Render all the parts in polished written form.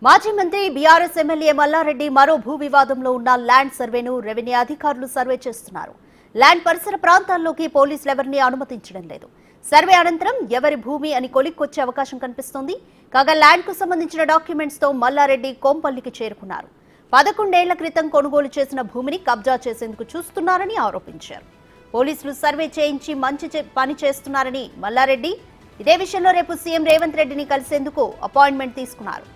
మాజీ మంత్రి BRS MLA Mallareddy మరో భూ వివాదంలో ఉన్న ల్యాండ్ సర్వేను రెవెన్యూ అధికారులు సర్వే చేస్తున్నారు. ల్యాండ్ పరిసర ప్రాంతాల్లోకి పోలీసులు ఎవరిని అనుమతించడం లేదు. సర్వే అనంతరం ఎవరి భూమి అని కొలిక్కొచ్చే అవకాశం కనిపిస్తోంది. కాగా ల్యాండ్ కు సంబంధించిన డాక్యుమెంట్స్ తో మల్లారెడ్డి కోంపల్లికి చేరుకున్నారు. 11 ఏళ్ల క్రితం కొనుగోలు చేసిన భూమిని కబ్జా చేసేందుకు చూస్తున్నారని ఆరోపించారు. పోలీసులు సర్వే చేయించి మంచి పని చేస్తున్నారని మల్లారెడ్డి ఇదే విషయంలో రేపు సీఎం రేవంత్ రెడ్డిని కలిసేందుకు అపాయింట్మెంట్ తీసుకున్నారు.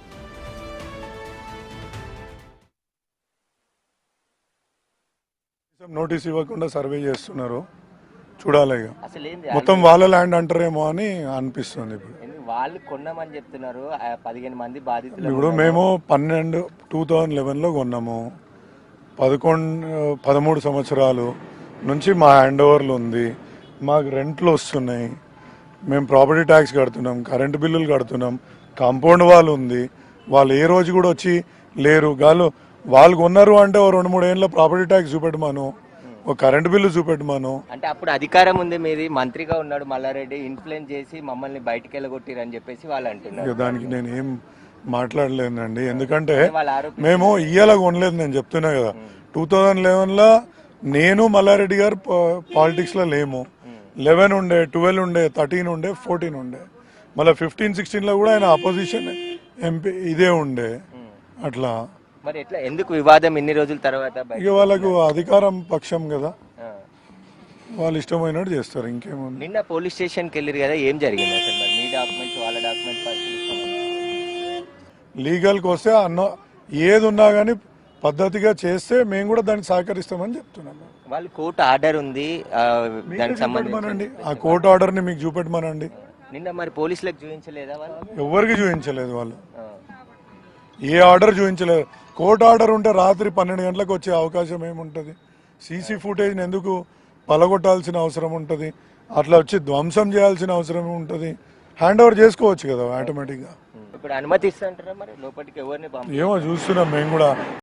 నోటీస్ ఇవ్వకుండా సర్వే చేస్తున్నారు, చూడాలి. మొత్తం వాళ్ళ ల్యాండ్ అంటారేమో అని అనిపిస్తుంది. ఇప్పుడు వాళ్ళు కొన్నామని చెప్తున్నారు. 15 మంది బాధితులు. ఇప్పుడు మేము 2011లో కొన్నాము. 13 సంవత్సరాలు నుంచి మా హ్యాండ్ ఓవర్లు ఉంది. మాకు రెంట్లు వస్తున్నాయి, మేము ప్రాపర్టీ ట్యాక్స్ కడుతున్నాం, కరెంటు బిల్లులు కడుతున్నాం, కాంపౌండ్ వాళ్ళు ఉంది. వాళ్ళు ఏ రోజు కూడా వచ్చి లేరు. వాళ్ళు కొన్నారు అంటే ఓ 2-3 ఏళ్ళ ప్రాపర్టీ ట్యాక్స్ చూపెట్టమాను, ఒక కరెంటు బిల్లు చూపెట్టమాను. అంటే అప్పుడు అధికారం ఉంది, మీది మంత్రిగా ఉన్నాడు మల్లారెడ్డి, ఇన్ఫ్లుయెన్స్ చేసి మమ్మల్ని బయటికి వెళ్ళగొట్టిరని చెప్పేసి వాళ్ళు అంటున్నారు. దానికి నేను ఏం మాట్లాడలేనండి, ఎందుకంటే మేము ఇయ్యాల కొనలేదు. నేను చెప్తున్నా కదా, 2011లో నేను మల్లారెడ్డి గారు పాలిటిక్స్ లో లేము. 11 ఉండే, 12 ఉండే, 13 ఉండే, 14 ఉండే, మళ్ళీ 15-16లో కూడా ఆయన అపోజిషన్ ఎంపీ ఇదే ఉండే. అట్లా మరి ఎట్లా ఎందుకు వివాదం ఇన్ని రోజుల తర్వాత? ఇక వాళ్ళకు అధికారం పక్షం కదా, వాళ్ళు ఇష్టమైనట్టు చేస్తారు. ఇంకేముంది. నిన్న పోలీస్ స్టేషన్కి వెళ్ళారు కదా, ఏం జరిగింది అసలు? మరి మీ డాక్యుమెంట్స్ వాళ్ళ డాక్యుమెంట్స్ లీగల్కి వస్తే ఏది ఉన్నా కానీ పద్ధతిగా చేస్తే మేము కూడా దానికి సహకరిస్తామని చెప్తున్నాము. వాళ్ళు కోర్టు ఆర్డర్ ఉంది, దానికి సంబంధించి ఆ కోర్టు ఆర్డర్ ని మీకు చూపెట్టమనండి. నిన్న మరి పోలీసులకు చూపించలేదా? వాళ్ళు ఎవరికి చూపించలేదు. వాళ్ళు ఏ ఆర్డర్ చూపించలేదు. కోర్టు ఆర్డర్ ఉంటే రాత్రి 12 గంటలకు వచ్చే అవకాశం ఏముంటుంది? సీసీ ఫుటేజ్ని ఎందుకు పలగొట్టాల్సిన అవసరం ఉంటుంది? అట్లా వచ్చి ధ్వంసం చేయాల్సిన అవసరం ఉంటుంది? హ్యాండ్ ఓవర్ చేసుకోవచ్చు కదా ఆటోమేటిక్గా. ఇప్పుడు అనుమతి ఇస్తారంటారా మరి లోపలికి? ఎవరిని ఏమో చూస్తున్నాం మేము కూడా.